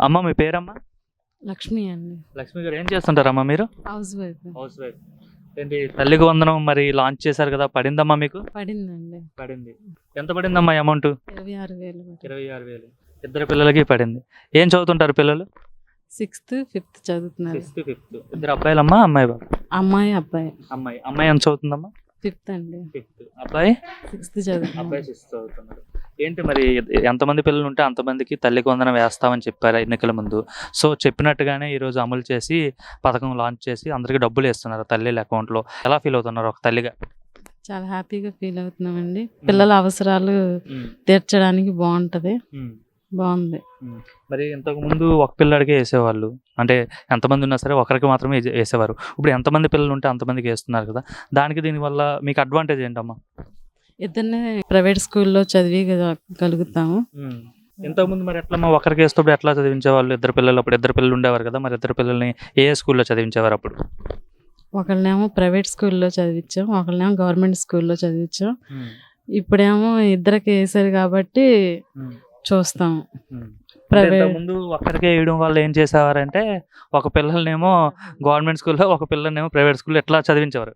అమ్మ మీ పేరమ్మా? లక్ష్మి అండి. లక్ష్మి గారు ఏం చేస్తుంటారమ్మా మీరు? House wife. House wife. ఏంటి తల్లికి వందనం మరి లాంచ్ చేశారు కదా, పడిందమ్మా మీకు? పడిందండి. పడింది. ఎంత పడిందమ్మా అమౌంట్? 26,000. 26,000. ఇద్దరు పిల్లలకి పడింది. ఏం చదువుతుంటారు పిల్లలు? 6th, 5th చదువుతున్నారు. 6th, 5th. ఇద్దరు అబ్బాయిలమ్మా అమ్మాయి బాబు? అమ్మాయి అబ్బాయి. అమ్మాయి ఎంత చదువుతుందమ్మా? 5th అండి. 5th. అబ్బాయి? 6th చదువుతున్నారు. అబ్బాయి 6th చదువుతున్నాడు. ఏంటి మరి ఎంతమంది పిల్లలు ఉంటే అంతమందికి తల్లికి వందనం వేస్తామని చెప్పారు ఎన్నికల ముందు. సో చెప్పినట్టుగానే ఈరోజు అమలు చేసి పథకం లాంచ్ చేసి అందరికీ డబ్బులు వేస్తున్నారు తల్లిల అకౌంట్లో. ఎలా ఫీల్ అవుతున్నారు ఒక తల్లిగా? చాలా హ్యాపీగా ఫీల్ అవుతున్నామండి. పిల్లల అవసరాలు తీర్చడానికి బాగుంటది. బాగుంది. మరి ఇంతకు ముందు ఒక పిల్లడికే వేసేవాళ్ళు, అంటే ఎంతమంది ఉన్నా సరే ఒకరికి మాత్రమే వేసేవారు. ఇప్పుడు ఎంతమంది పిల్లలు ఉంటే అంతమందికి వేస్తున్నారు కదా, దానికి దీనివల్ల మీకు అడ్వాంటేజ్ ఏంటమ్మా? ఇద్దరిని ప్రైవేట్ స్కూల్లో చదివిగలుగుతాము. ఇంతకుముందు మరి ఎట్లా ఒకరికి వేస్తప్పుడు ఎట్లా చదివించేవాళ్ళు? ఇద్దరు పిల్లలు, అప్పుడు ఇద్దరు పిల్లలు ఉండేవారు కదా, మరి ఇద్దరు పిల్లల్ని ఏ స్కూల్లో చదివించేవారు అప్పుడు? ఒకళ్ళనేమో ప్రైవేట్ స్కూల్లో చదివించాం, ఒకళ్ళనేమో గవర్నమెంట్ స్కూల్లో చదివించాం. ఇప్పుడేమో ఇద్దరికి వేసారు కాబట్టి చూస్తాం. ముందు ఒక్కరికే వేయడం వల్ల ఏం చేసేవారంటే ఒక పిల్లల్నేమో గవర్నమెంట్ స్కూల్లో, ఒక పిల్లల్నేమో ప్రైవేట్ స్కూల్లో ఎట్లా చదివించేవారు,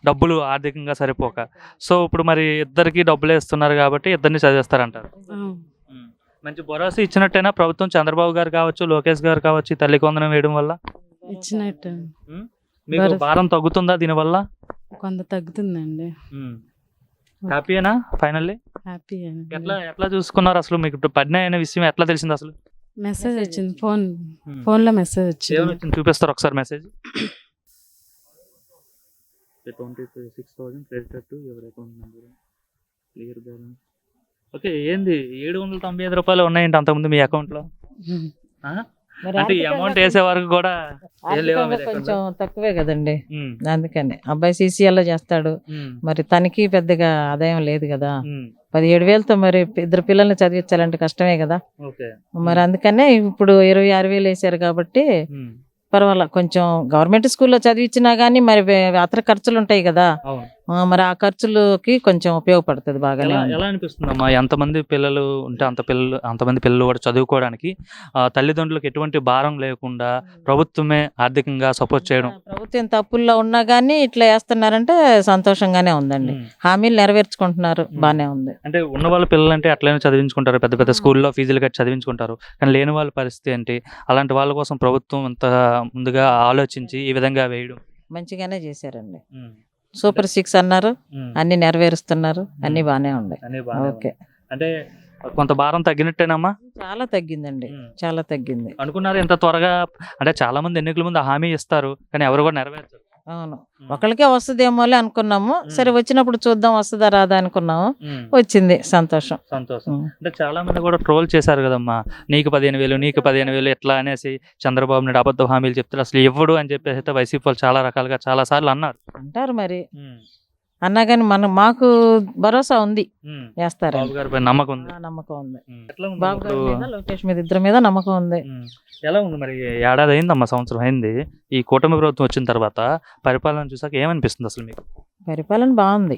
డబ్బులు ఆర్థికంగా సరిపోక. సో ఇప్పుడు మరి ఇద్దరికి డబ్బులు వేస్తున్నారు కాబట్టి ఇద్దరిని చదివిస్తారంటారు. మంచి భరోసా ఇచ్చినట్టేనా ప్రభుత్వం? చంద్రబాబు గారు కావచ్చు, లోకేష్ గారు కావచ్చు, తల్లికి వందనం వేయడం వల్ల ఇచ్చినట్టు మీకు భారం తగ్గుతుందా దీనివల్ల? కొంత తగ్గుతుందండి. హ్యాపీయేనా ఫైనల్లీ? హ్యాపీ. ఎట్లా చూసుకున్నారు అసలు? మీకు పడినాయి అనే విషయం ఎట్లా తెలిసింది అసలు? మెసేజ్ వచ్చింది, ఫోన్లో మెసేజ్ వచ్చింది. చూపిస్తారు ఒకసారి message. 26,000 credit to your account number, clear balance. Okay, ఏంది 795 రూపాయలు ఉన్నాయండి అంతకుముందు మీ అకౌంట్లో? అంటే ఈ అమౌంట్ వేసే వరకు కూడా కొంచెం తక్కువే కదండి, అందుకని. అబ్బాయి CCL చేస్తాడు, మరి తనకి పెద్దగా ఆదాయం లేదు కదా. 17,000తో మరి ఇద్దరు పిల్లల్ని చదివించాలంటే కష్టమే కదా. మరి అందుకనే ఇప్పుడు 26,000 వేసారు కాబట్టి పర్వాలా. కొంచెం గవర్నమెంట్ స్కూల్లో చదివించినా గానీ మరి అతర ఖర్చులు ఉంటాయి కదా, మరి ఆ ఖర్చులకి కొంచెం ఉపయోగపడుతుంది. బాగానే ఎలా అనిపిస్తుందమ్మా? ఎంతమంది పిల్లలు ఉంటే అంతమంది పిల్లలు కూడా చదువుకోవడానికి తల్లిదండ్రులకు ఎటువంటి భారం లేకుండా ప్రభుత్వమే ఆర్థికంగా సపోర్ట్ చేయడం. ప్రభుత్వం తప్పుల్లో ఉన్నా గానీ ఇట్లా వేస్తున్నారంటే సంతోషంగానే ఉందండి. హామీలు నెరవేర్చుకుంటున్నారు, బానే ఉంది. అంటే ఉన్న వాళ్ళ పిల్లలు అంటే అట్లనే చదివించుకుంటారు, పెద్ద పెద్ద స్కూల్లో ఫీజులు కట్టి చదివించుకుంటారు. కానీ లేని వాళ్ళ పరిస్థితి ఏంటి? అలాంటి వాళ్ళ కోసం ప్రభుత్వం ఇంత ముందుగా ఆలోచించి ఈ విధంగా వేయడం మంచిగానే చేశారండి. సూపర్ 6 అన్నారు, అన్ని నెరవేరుస్తున్నారు, అన్ని బానే ఉన్నాయి. ఓకే. అంటే కొంత భారం తగ్గినట్టేనమ్మా? చాలా తగ్గిందండి, చాలా తగ్గింది. అనుకున్నారు ఇంత త్వరగా? అంటే చాలా మంది ఎన్నికల ముందు హామీ ఇస్తారు కానీ ఎవరు కూడా నెరవేర్చరు. అవును, ఒకరికే వస్తుందేమోలే అనుకున్నాము. సరే వచ్చినప్పుడు చూద్దాం వస్తుందా రాదా అనుకున్నాము, వచ్చింది. సంతోషం. అంటే చాలా మంది కూడా ట్రోల్ చేశారు కదమ్మా, నీకు 15,000 నీకు 15,000 ఎట్లా అనేసి చంద్రబాబు నాయుడు అబద్ధ హామీలు చెప్తారు, అసలు ఇవ్వడు అని చెప్పేసి అయితే వైసీపీ వాళ్ళు చాలా రకాలుగా చాలా సార్లు అన్నారు. అంటారు మరి, అన్నా కానీ మాకు భరోసా ఉంది, వేస్తారు. నమ్మకం ఉంది. నమ్మకం ఉంది. బాబు గారి మీద, లోకేష్ మీద, ఇద్దరి మీద నమ్మకం ఉంది. ఎలా ఉంది మరి? ఏడాది అయిందమ్మా, సంవత్సరం అయింది ఈ కూటమి ప్రభుత్వం వచ్చిన తర్వాత. పరిపాలన చూసాక ఏమనిపిస్తుంది అసలు మీకు? పరిపాలన బాగుంది.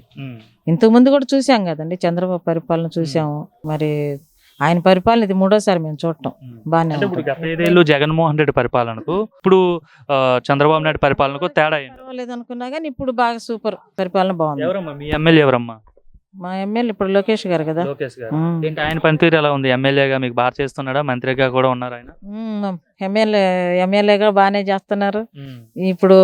ఇంతకు ముందు కూడా చూసాం కదండి, చంద్రబాబు పరిపాలన చూసాము. మరి ఆయన పరిపాలన ఇది 3వసారి మేము చూడటం. బాగానే. ఇప్పుడు గత 5 ఏళ్ళు జగన్మోహన్ రెడ్డి పరిపాలనకు ఇప్పుడు చంద్రబాబు నాయుడు పరిపాలనకు తేడా పర్వాలేదు అనుకున్నా కానీ ఇప్పుడు బాగా సూపర్ పరిపాలన బాగుంది. ఎవరమ్మా మీ ఎమ్మెల్యే? ఎవరమ్మా మా ఎమ్మెల్యే? ఇప్పుడు లోకేష్ గారు కదా. లోకేష్ గారు. ఏంటి ఆయన పనితీరు ఎలా ఉంది? ఎమ్మెల్యేగా మీకు బాగా చేస్తున్నాడా? మంత్రిగా కూడా ఉన్నారు ఆయన? ఎమ్మెల్యేగా బాగానే చేస్తున్నారు. ఇప్పుడు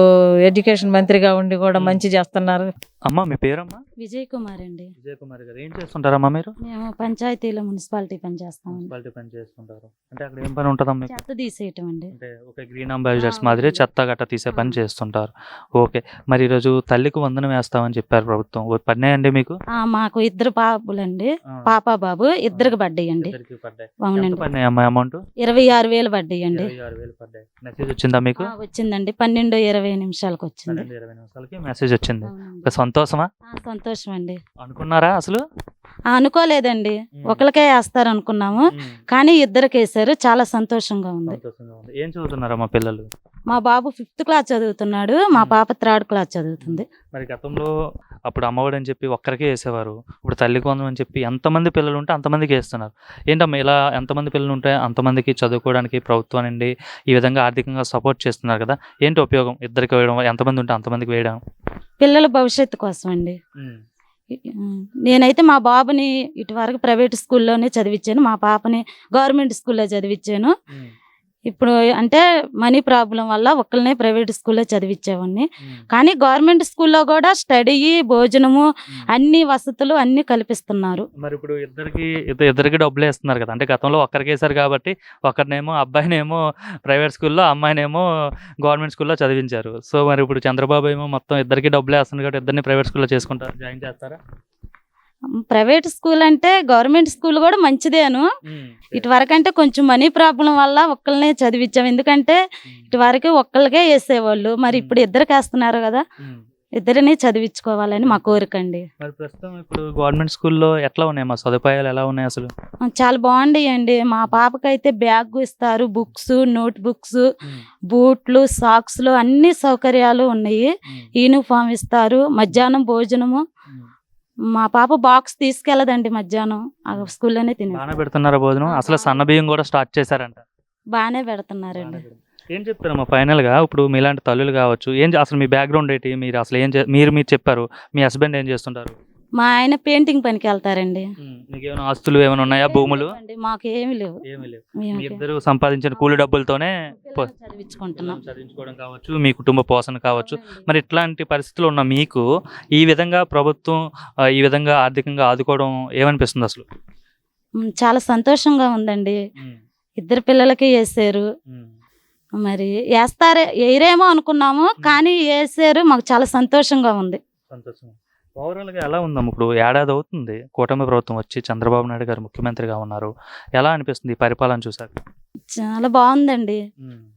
ఎడ్యుకేషన్ మంత్రిగా ఉండి కూడా మంచి చేస్తున్నారు. అమ్మా మీ పేరమ్మా? విజయ్ కుమార్ అండి. విజయ్ కుమార్ గారు ఏం చేస్తుంటారమ్మా మీరు? మేము పంచాయతీలో మున్సిపాలిటీ పని చేస్తాం. మున్సిపాలిటీ పని చేస్తుంటారు అంటే అక్కడ ఏం పని ఉంటుందమ్మా? చెత్త తీసేయటం అండి. అంటే ఒక గ్రీన్ అంబాసిడర్స్ మాదిరి చెత్త గట్ట తీసే పని చేస్తుంటారు. ఓకే. మరి ఈరోజు తల్లికి వందనం వేస్తామని చెప్పారు ప్రభుత్వం, పడినాయండి మీకు? మాకు 2 పాపలండి, పాప బాబు, ఇద్దరికి పడ్డాయండి. అవునండి. పడినాయమ్మా అమౌంట్? 26,000 పడ్డాయండి. 26,000 పడ్డాయి. మెసేజ్ వచ్చిందా మీకు? వచ్చిందండి, 12:20 నిమిషాలకు వచ్చింది. 12:20 నిమిషాలకి మెసేజ్ వచ్చింది. సంతోషమా? సంతోషం అండి. అనుకున్నారా అసలు? అనుకోలేదండి, ఒకరికే వేస్తారు అనుకున్నాము, కానీ ఇద్దరికి వేసారు. చాలా సంతోషంగా ఉంది. ఏం చదువుతున్నారమ్మా పిల్లలు? మా బాబు 5th క్లాస్ చదువుతున్నాడు, మా పాప 3rd క్లాస్ చదువుతుంది. మరి గతంలో అప్పుడు అమ్మఒడి అని చెప్పి ఒక్కరికే వేసేవారు, ఇప్పుడు తల్లి కొందం అని చెప్పి ఎంతమంది పిల్లలు ఉంటే అంతమందికి వేస్తున్నారు. ఏంటమ్మా ఇలా ఎంతమంది పిల్లలు ఉంటే అంతమందికి చదువుకోవడానికి ప్రభుత్వం నుండి ఈ విధంగా ఆర్థికంగా సపోర్ట్ చేస్తున్నారు కదా, ఏంటి ఉపయోగం? ఇద్దరికి వేయడం, ఎంతమంది ఉంటే అంతమందికి వేయడం. పిల్లల భవిష్యత్తు కోసం అండి. నేనైతే మా బాబుని ఇటువరకు ప్రైవేట్ స్కూల్లోనే చదివించాను, మా పాపని గవర్నమెంట్ స్కూల్లో చదివించాను. ఇప్పుడు అంటే మనీ ప్రాబ్లం వల్ల ఒక్కళ్ళనే ప్రైవేట్ స్కూల్లో చదివించేవాడిని. కానీ గవర్నమెంట్ స్కూల్లో కూడా స్టడీ, భోజనము, అన్ని వసతులు అన్ని కల్పిస్తున్నారు. మరి ఇప్పుడు ఇద్దరికి డబ్బులు వేస్తున్నారు కదా, అంటే గతంలో ఒక్కరికి వేశారు కాబట్టి ఒకరినేమో అబ్బాయినేమో ప్రైవేట్ స్కూల్లో, అమ్మాయినేమో గవర్నమెంట్ స్కూల్లో చదివించారు. సో మరి ఇప్పుడు చంద్రబాబు ఏమో మొత్తం ఇద్దరికి డబ్బులు వేస్తున్నారు కాబట్టి ఇద్దరిని ప్రైవేట్ స్కూల్లో చేసుకుంటారు, జాయిన్ చేస్తారా? ప్రైవేట్ స్కూల్ అంటే గవర్నమెంట్ స్కూల్ కూడా మంచిదేను. ఇటువరకు అంటే కొంచెం మనీ ప్రాబ్లం వల్ల ఒక్కళ్ళనే చదివించాం, ఎందుకంటే ఇటువరకు ఒక్కళ్ళకే వేసేవాళ్ళు, మరి ఇప్పుడు ఇద్దరికి వేస్తున్నారు కదా, ఇద్దరిని చదివించుకోవాలని మా కోరిక అండి. మరి ప్రస్తుతం ఇప్పుడు గవర్నమెంట్ స్కూల్లో ఎట్లా ఉన్నాయి, మా సదుపాయాలు ఎలా ఉన్నాయి అసలు? చాలా బాగుంటాయండి. మా పాపకైతే బ్యాగ్ ఇస్తారు, బుక్స్, నోట్ బుక్స్, బూట్లు, సాక్స్లు అన్ని సౌకర్యాలు ఉన్నాయి. యూనిఫామ్ ఇస్తారు, మధ్యాహ్నం భోజనము. మా పాప బాక్స్ తీసుకెళ్ళదండి, మధ్యాహ్నం స్కూల్లోనే బాగానే పెడుతున్నారా భోజనం? అసలు సన్న బియ్యం కూడా స్టార్ట్ చేశారంట. బాగానే పెడుతున్నారండి. ఏం చెప్తారమ్మా ఫైనల్ గా? ఇప్పుడు మీలాంటి తల్లులు కావచ్చు, అసలు మీ బ్యాక్గ్రౌండ్ ఏంటి? మీరు అసలు మీరు చెప్పారు, మీ హస్బెండ్ ఏం చేస్తుంటారు? మా ఆయన పెయింటింగ్ పనికి వెళ్తారండి. మీకు ఏమైనా ఆస్తులు ఏమైనా ఉన్నాయా, భూములు? మాకు ఏమి లేవు. మీ ఇద్దరు సంపాదించిన కూలి డబ్బులతోనే చదివించుకోవడం కావచ్చు, మీ కుటుంబ పోషణ కావచ్చు. మరి ఇట్లాంటి పరిస్థితులు ఉన్న మీకు ఈ విధంగా ప్రభుత్వం ఈ విధంగా ఆర్థికంగా ఆదుకోవడం ఏమనిపిస్తుంది అసలు? చాలా సంతోషంగా ఉందండి. ఇద్దరు పిల్లలకి వేసారు, మరి వేయరేమో అనుకున్నాము, కానీ వేసారు. మాకు చాలా సంతోషంగా ఉంది. ఓవరాల్ గా ఎలా ఉందమ్మ? ఇప్పుడు ఏడాది అవుతుంది కూటమి ప్రభుత్వం వచ్చి, చంద్రబాబు నాయుడు గారు ముఖ్యమంత్రిగా ఉన్నారు. ఎలా అనిపిస్తుంది ఈ పరిపాలన చూసాక? చాలా బాగుందండి.